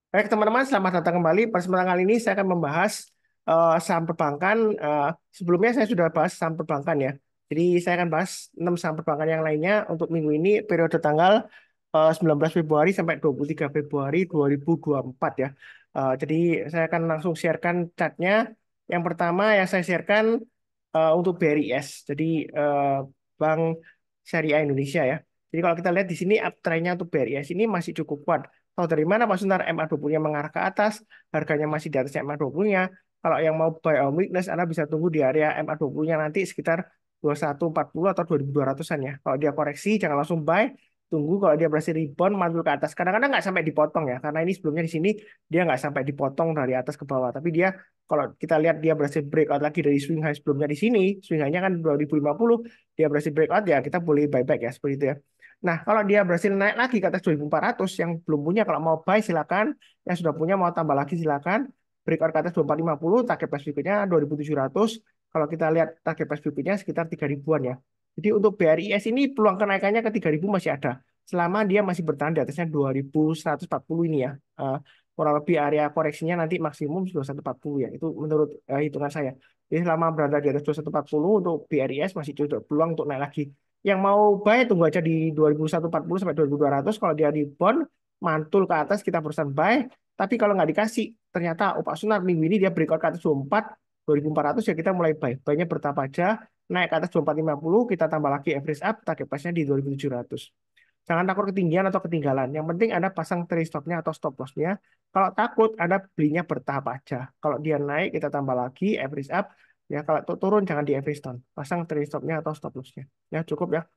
Baik teman-teman, selamat datang kembali. Pada kesempatan kali ini saya akan membahas saham perbankan. Sebelumnya saya sudah bahas saham perbankan ya. Jadi saya akan bahas 6 saham perbankan yang lainnya untuk minggu ini periode tanggal 19 Februari sampai 23 Februari 2024 ya. Jadi saya akan langsung sharekan chartnya. Yang pertama yang saya sharekan untuk BRIS. Jadi Bank Syariah Indonesia ya. Jadi kalau kita lihat di sini uptrend-nya untuk BRIS ini masih cukup kuat. Tahu dari mana Pak Sunar? MA20-nya mengarah ke atas, harganya masih di atas MA20-nya. Kalau yang mau buy on weakness, Anda bisa tunggu di area MA20-nya nanti sekitar 2140 atau 2200-an ya. Kalau dia koreksi, jangan langsung buy. Tunggu kalau dia berhasil rebound, mantul ke atas. Kadang-kadang nggak sampai dipotong ya, karena ini sebelumnya di sini dia nggak sampai dipotong dari atas ke bawah. Tapi dia, kalau kita lihat dia berhasil breakout lagi dari swing high sebelumnya di sini, swing high-nya kan 2050, dia berhasil breakout ya, kita boleh buyback ya, seperti itu ya. Nah, kalau dia berhasil naik lagi ke atas 2400, yang belum punya kalau mau buy silakan, yang sudah punya mau tambah lagi silakan. Breakout ke atas 2450, target price berikutnya 2700. Kalau kita lihat target price berikutnya sekitar 3000-an ya. Jadi untuk BRIS ini peluang kenaikannya ke 3000 masih ada. Selama dia masih bertahan di atasnya 2140 ini ya. Kurang lebih area koreksinya nanti maksimum 2140 ya. Itu menurut hitungan saya. Jadi selama berada di atas 2140 untuk BRIS masih cukup peluang untuk naik lagi. Yang mau buy tunggu aja di 2140 sampai 2200. Kalau dia di bond mantul ke atas kita perusahaan buy. Tapi kalau nggak dikasih ternyata oh Pak Sunar minggu ini dia breakout ke atas 2400 ya kita mulai buy. Buy-nya bertahap aja naik ke atas 2450 kita tambah lagi average up target price-nya di 2700. Jangan takut ketinggian atau ketinggalan. Yang penting Anda pasang trade stop-nya atau stop loss-nya. Kalau takut Anda belinya bertahap aja. Kalau dia naik kita tambah lagi average up. Ya kalau turun jangan di average down. Pasang trade stop-nya atau stop loss-nya. Ya cukup ya.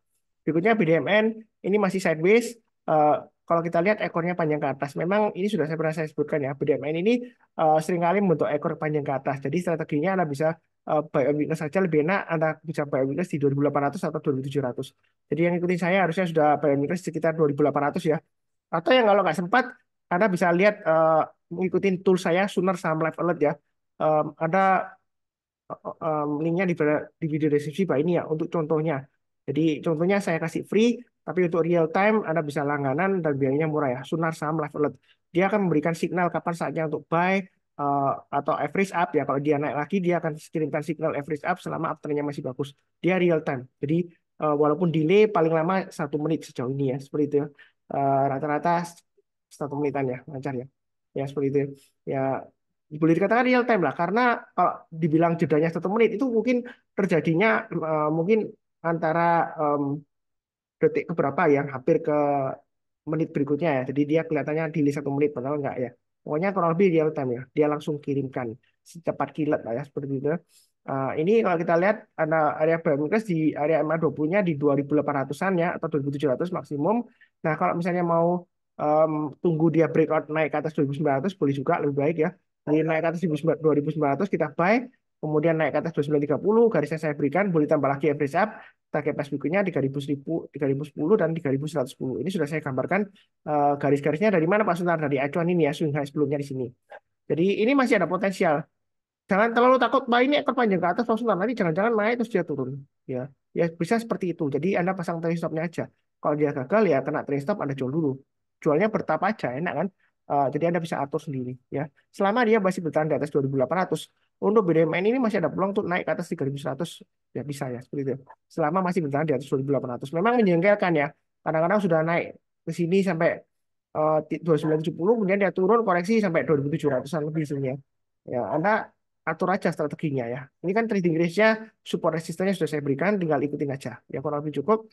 Berikutnya BDMN, ini masih sideways. Eh, Kalau kita lihat ekornya panjang ke atas, memang ini sudah saya pernah saya sebutkan ya, BDMN ini seringkali membentuk ekor panjang ke atas. Jadi strateginya Anda bisa buy on weakness saja lebih enak, Anda bisa buy on weakness di 2800 atau 2700. Jadi yang ikutin saya harusnya sudah buy on weakness sekitar 2800 ya. Atau yang kalau nggak sempat, Anda bisa lihat mengikuti tool saya, Sunar Saham Live Alert ya. Ada linknya di video deskripsi Pak ini ya untuk contohnya. Jadi contohnya saya kasih free, tapi untuk real time Anda bisa langganan dan biayanya murah ya. Sunar Saham Live Alert. Dia akan memberikan signal kapan saatnya untuk buy atau average up ya. Kalau dia naik lagi dia akan kirimkan signal average up selama uptrendnya masih bagus. Dia real time. Jadi walaupun delay paling lama 1 menit sejauh ini ya seperti itu ya. Rata-rata 1 menitan ya lancar ya. Ya seperti itu ya. Boleh dikatakan real time lah karena kalau dibilang jedanya 1 menit itu mungkin terjadinya mungkin antara em, detik keberapa yang hampir ke menit berikutnya ya. Jadi dia kelihatannya delay 1 menit padahal enggak ya. Pokoknya kurang lebih real time ya. Dia langsung kirimkan secepat kilat lah ya seperti itu. Ini kalau kita lihat ada area Bermudas di area MA20-nya di 2800-an ya atau 2700 maksimum. Nah, kalau misalnya mau em, tunggu dia breakout naik ke atas 2900 boleh juga lebih baik ya. Jadi naik ke atas 2900 kita buy, kemudian naik ke atas 2930 garisnya saya berikan boleh tambah lagi average up target price berikutnya 3010 dan 3110. Ini sudah saya gambarkan garis-garisnya dari mana Pak Sunar? Dari acuan ini ya, swing high sebelumnya di sini. Jadi ini masih ada potensial. Jangan terlalu takut, Pak ini ekor panjang ke atas Pak Sunar. Nanti jangan-jangan naik terus dia turun. Ya, ya bisa seperti itu. Jadi Anda pasang trade stop-nya aja. Kalau dia gagal ya kena trade stop Anda jual dulu. Jualnya bertahap aja, enak kan? Jadi Anda bisa atur sendiri. Ya, selama dia masih bertahan di atas 2800, untuk BDMN ini masih ada peluang untuk naik ke atas 3100 ya bisa ya seperti itu. Selama masih bertahan di atas 2800. Memang menjengkelkan ya. Kadang-kadang sudah naik ke sini sampai 2970 kemudian dia turun koreksi sampai 2700-an lebih sebenarnya. Ya, Anda atur aja strateginya ya. Ini kan trading range-nya support resistannya sudah saya berikan, tinggal ikutin aja. Ya kurang lebih cukup.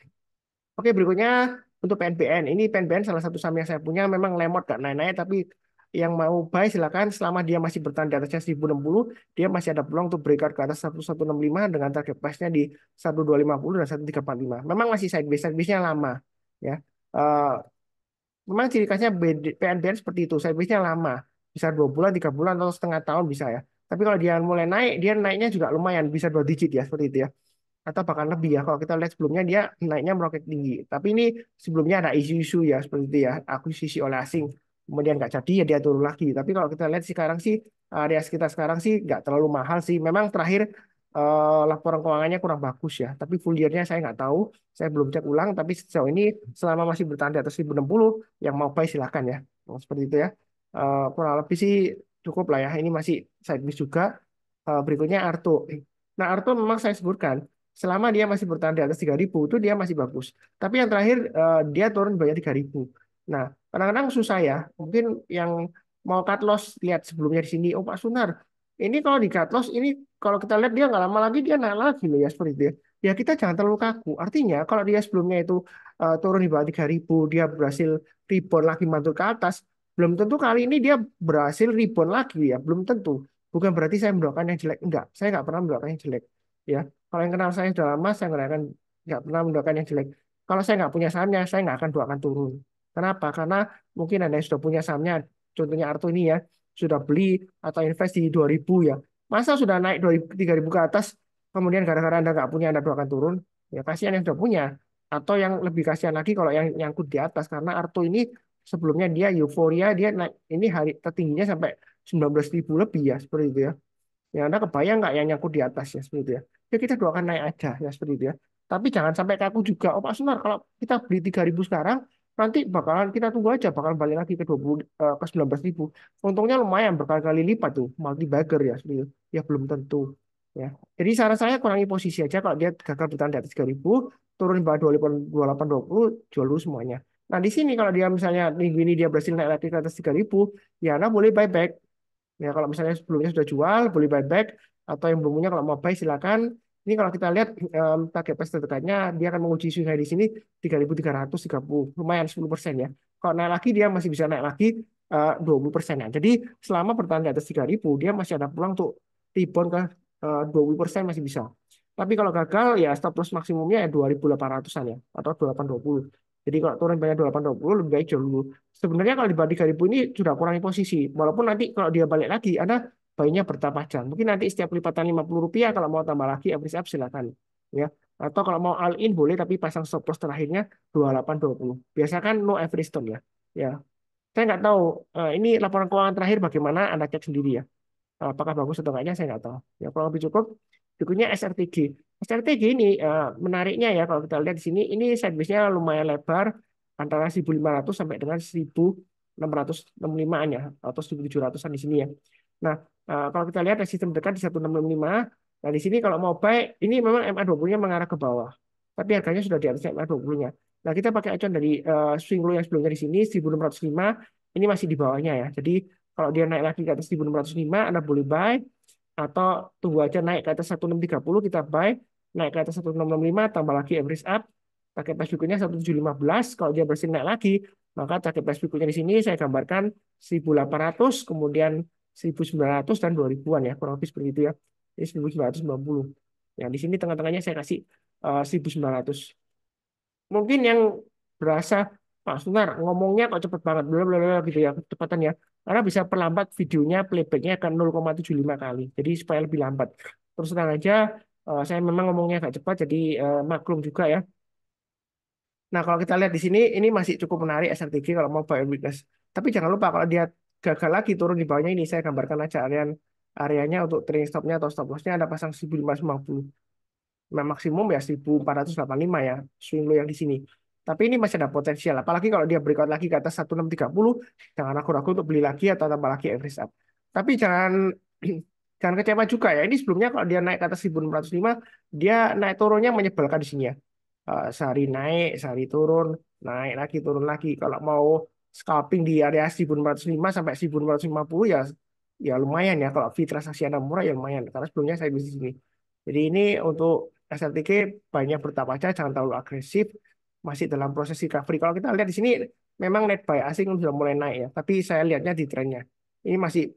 Oke, berikutnya untuk PNBN. Ini PNBN salah satu saham yang saya punya memang lemot gak naik-naik tapi yang mau buy silakan selama dia masih bertahan di atasnya 1060 dia masih ada peluang untuk breakout ke atas 1165 dengan target price-nya di 1250 dan 1345. Memang masih sideways, sideways-nya lama ya. Eh, Memang ciri khasnya PNBN seperti itu, sideways-nya lama. Bisa 2 bulan, 3 bulan, atau setengah tahun bisa ya. Tapi kalau dia mulai naik, dia naiknya juga lumayan, bisa 2 digit ya, seperti itu ya. Atau bahkan lebih ya, kalau kita lihat sebelumnya dia naiknya meroket tinggi. Tapi ini sebelumnya ada isu-isu ya, seperti itu ya, akuisisi oleh asing. Kemudian nggak jadi ya dia turun lagi. Tapi kalau kita lihat sekarang sih, area sekitar sekarang sih nggak terlalu mahal sih. Memang terakhir laporan keuangannya kurang bagus ya. Tapi full year-nya saya nggak tahu. Saya belum cek ulang. Tapi sejauh ini selama masih bertahan di atas 1060, yang mau buy silakan ya. Nah, seperti itu ya. Kurang lebih sih cukup lah ya. Ini masih side bis juga. Berikutnya Arto. Nah, Arto memang saya sebutkan selama dia masih bertahan di atas 3.000 itu dia masih bagus. Tapi yang terakhir dia turun banyak 3.000. Nah, kadang-kadang susah ya. Mungkin yang mau cut loss lihat sebelumnya di sini. Oh Pak Sunar, ini kalau di cut loss ini kalau kita lihat dia nggak lama lagi dia naik lagi loh ya seperti itu ya. Ya kita jangan terlalu kaku. Artinya kalau dia sebelumnya itu turun di bawah 3.000 dia berhasil rebound lagi mantul ke atas, belum tentu kali ini dia berhasil rebound lagi ya, belum tentu. Bukan berarti saya mendoakan yang jelek, enggak. Saya nggak pernah mendoakan yang jelek. Ya, kalau yang kenal saya sudah lama, saya nggak pernah mendoakan yang jelek. Kalau saya nggak punya sahamnya, saya nggak akan doakan turun. Kenapa? Karena mungkin Anda yang sudah punya sahamnya, contohnya Arto ini ya, sudah beli atau invest di 2.000 ya. Masa sudah naik 2.000, 3.000 ke atas, kemudian gara-gara Anda nggak punya, Anda doakan turun, ya kasihan yang sudah punya. Atau yang lebih kasihan lagi kalau yang nyangkut di atas, karena Arto ini sebelumnya dia euforia, dia naik, ini hari tertingginya sampai 19.000 lebih ya, seperti itu ya. Ya, Anda kebayang nggak yang nyangkut di atas ya seperti itu ya. Ya kita doakan naik aja ya seperti itu ya. Tapi jangan sampai kaku juga. Oh Pak Sunar, kalau kita beli 3.000 sekarang, nanti bakalan kita tunggu aja, bakalan balik lagi ke 20, ke 19.000. Untungnya lumayan berkali-kali lipat tuh, multi bagger ya seperti itu. Ya belum tentu. Ya. Jadi saran saya kurangi posisi aja kalau dia gagal bertahan di atas 3.000, turun di bawah 28, 20, jual dulu semuanya. Nah di sini kalau dia misalnya minggu ini dia berhasil naik lagi ke atas 3.000, ya Anda boleh buyback. Ya, kalau misalnya sebelumnya sudah jual, boleh buyback, atau yang belum punya kalau mau buy silakan. Ini kalau kita lihat target price terdekatnya, dia akan menguji suhu di sini 3.330, lumayan 10% ya. Kalau naik lagi dia masih bisa naik lagi 20% ya. Jadi selama bertahan di atas 3.000, dia masih ada peluang untuk rebound ke 20% masih bisa. Tapi kalau gagal ya stop loss maksimumnya ya 2.800-an ya, atau 2.820. Jadi kalau turun banyak 2.820 lebih baik jual dulu. Sebenarnya kalau di bawah 3.000 ini sudah kurangi posisi. Walaupun nanti kalau dia balik lagi, Anda bayinya bertambah jam. Mungkin nanti setiap lipatan Rp50, kalau mau tambah lagi, average up silakan. Ya. Atau kalau mau all in boleh, tapi pasang stop loss terakhirnya 2820. Biasakan no average stop ya. Ya. Saya nggak tahu, ini laporan keuangan terakhir bagaimana, Anda cek sendiri ya. Apakah bagus atau enggaknya saya nggak tahu. Ya, kalau lebih cukup. Berikutnya SRTG. SRTG ini menariknya ya kalau kita lihat di sini, ini sideways-nya lumayan lebar antara 1.500 sampai dengan 1.665-an ya, atau 1.700-an di sini ya. Nah, kalau kita lihat sistem dekat di 1.665, nah di sini kalau mau buy, ini memang MA20-nya mengarah ke bawah. Tapi harganya sudah di atas MA20-nya. Nah, kita pakai acuan dari swing low yang sebelumnya di sini 1.605, ini masih di bawahnya ya. Jadi kalau dia naik lagi ke atas 1.605, Anda boleh buy. Atau tunggu aja naik ke atas 1.630, kita buy. Naik ke atas 1.665, tambah lagi average up. Target price berikutnya 1.715. Kalau dia berhasil naik lagi, maka target price berikutnya di sini saya gambarkan 1.800, kemudian 1.900 dan 2.000-an ya. Kurang lebih seperti itu ya. Ini 1.990. Ya, di sini tengah-tengahnya saya kasih 1.900. Mungkin yang berasa Pak Sunar ngomongnya kok cepet banget bla bla bla gitu ya kecepatan ya, karena bisa perlambat videonya, playbacknya akan 0,75 kali, jadi supaya lebih lambat. Terus terang aja, saya memang ngomongnya agak cepat, jadi maklum juga ya. Nah, kalau kita lihat di sini, ini masih cukup menarik SRTG kalau mau buy and weakness. Tapi jangan lupa kalau dia gagal lagi turun di bawahnya, ini saya gambarkan aja areanya untuk trailing stopnya atau stop lossnya, ada pasang 1.550. Nah, maksimum ya 1.485 ya, swing low yang di sini. Tapi ini masih ada potensial. Apalagi kalau dia breakout lagi ke atas 1.630, jangan ragu-ragu untuk beli lagi atau tambah lagi average up. Tapi jangan jangan kecewa juga ya. Ini sebelumnya kalau dia naik ke atas 1.605, dia naik turunnya menyebalkan di sini ya. Sehari naik, sehari turun, naik lagi, turun lagi. Kalau mau scalping di area 1.405 sampai 1.450 ya ya lumayan ya. Kalau fee transaksi Anda murah ya lumayan. Karena sebelumnya saya di sini. Jadi ini untuk SLTG banyak bertahap aja, jangan terlalu agresif, masih dalam proses recovery. Kalau kita lihat di sini, memang net buy asing sudah mulai naik ya, tapi saya lihatnya di trennya. Ini masih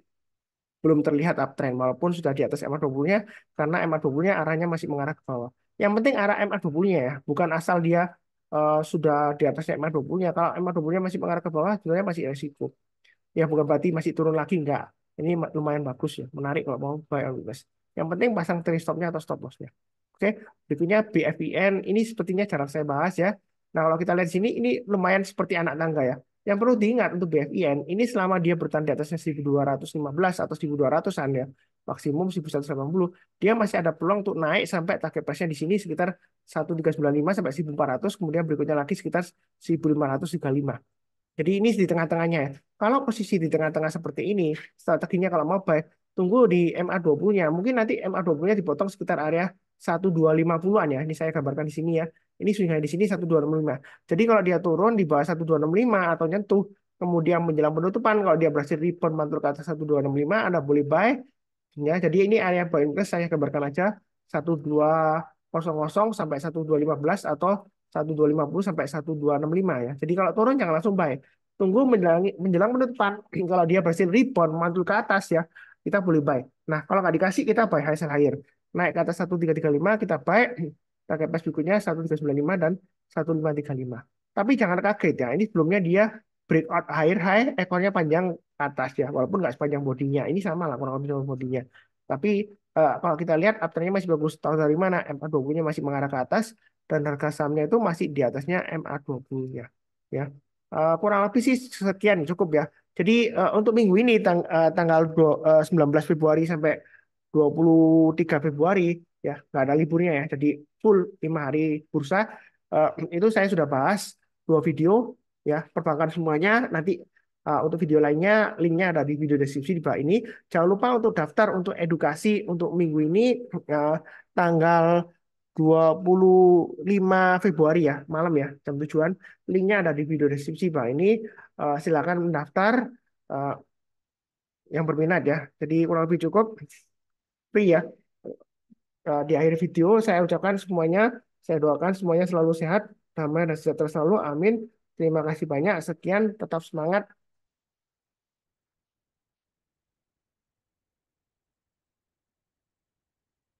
belum terlihat uptrend, walaupun sudah di atas MA20-nya, karena MA20-nya arahnya masih mengarah ke bawah. Yang penting arah MA20-nya ya, bukan asal dia sudah di atas MA20-nya. Kalau MA20-nya masih mengarah ke bawah, sebenarnya masih resiko. Ya bukan berarti masih turun lagi, enggak. Ini lumayan bagus ya, menarik kalau mau buy on weakness. Yang penting pasang trailing stopnya atau stop lossnya. Oke, berikutnya BFIN. Ini sepertinya jarang saya bahas ya. Nah, kalau kita lihat di sini, ini lumayan seperti anak tangga ya. Yang perlu diingat untuk BFIN, ini selama dia bertahan di atasnya 1.215 atau 1.200-an ya, maksimum 1.180, dia masih ada peluang untuk naik sampai target price-nya di sini sekitar 1.395 sampai 1.400, kemudian berikutnya lagi sekitar 1.535. Jadi ini di tengah-tengahnya ya. Kalau posisi di tengah-tengah seperti ini, strateginya kalau mau buy, tunggu di MA20-nya. Mungkin nanti MA20-nya dipotong sekitar area 1250-an ya. Ini saya gambarkan di sini ya. Ini swing high di sini 1265. Jadi kalau dia turun di bawah 1265 atau nyentuh, kemudian menjelang penutupan, kalau dia berhasil rebound mantul ke atas 1265, Anda boleh buy. Ya, jadi ini area buy and saya gambarkan aja 1200 sampai 1215 atau 1250 sampai 1265 ya. Jadi kalau turun jangan langsung buy. Tunggu menjelang menjelang penutupan. Kalau dia berhasil rebound mantul ke atas ya, kita boleh buy. Nah, kalau nggak dikasih kita buy high sell higher. Naik ke atas 1335 kita buy. Pakai price berikutnya 1395 dan 1535. Tapi jangan kaget ya. Ini sebelumnya dia breakout higher high, ekornya panjang ke atas ya, walaupun nggak sepanjang bodinya. Ini sama lah kurang lebih sama bodinya. Tapi kalau kita lihat uptrendnya masih bagus. Tahu dari mana? MA20-nya masih mengarah ke atas dan harga sahamnya itu masih di atasnya MA20-nya. Ya. Kurang lebih sih sekian cukup ya. Jadi untuk minggu ini tanggal 19 Februari sampai 23 Februari ya nggak ada liburnya ya. Jadi full 5 hari bursa. Itu saya sudah bahas 2 video ya perbankan semuanya. Nanti untuk video lainnya linknya ada di video deskripsi di bawah ini. Jangan lupa untuk daftar untuk edukasi untuk minggu ini eh, tanggal 25 Februari ya, malam ya, jam 7-an. Linknya ada di video deskripsi bawah ini. Silakan mendaftar eh, yang berminat ya. Jadi kurang lebih cukup free ya. Di akhir video saya ucapkan semuanya, saya doakan semuanya selalu sehat, damai dan sejahtera selalu. Amin. Terima kasih banyak. Sekian, tetap semangat.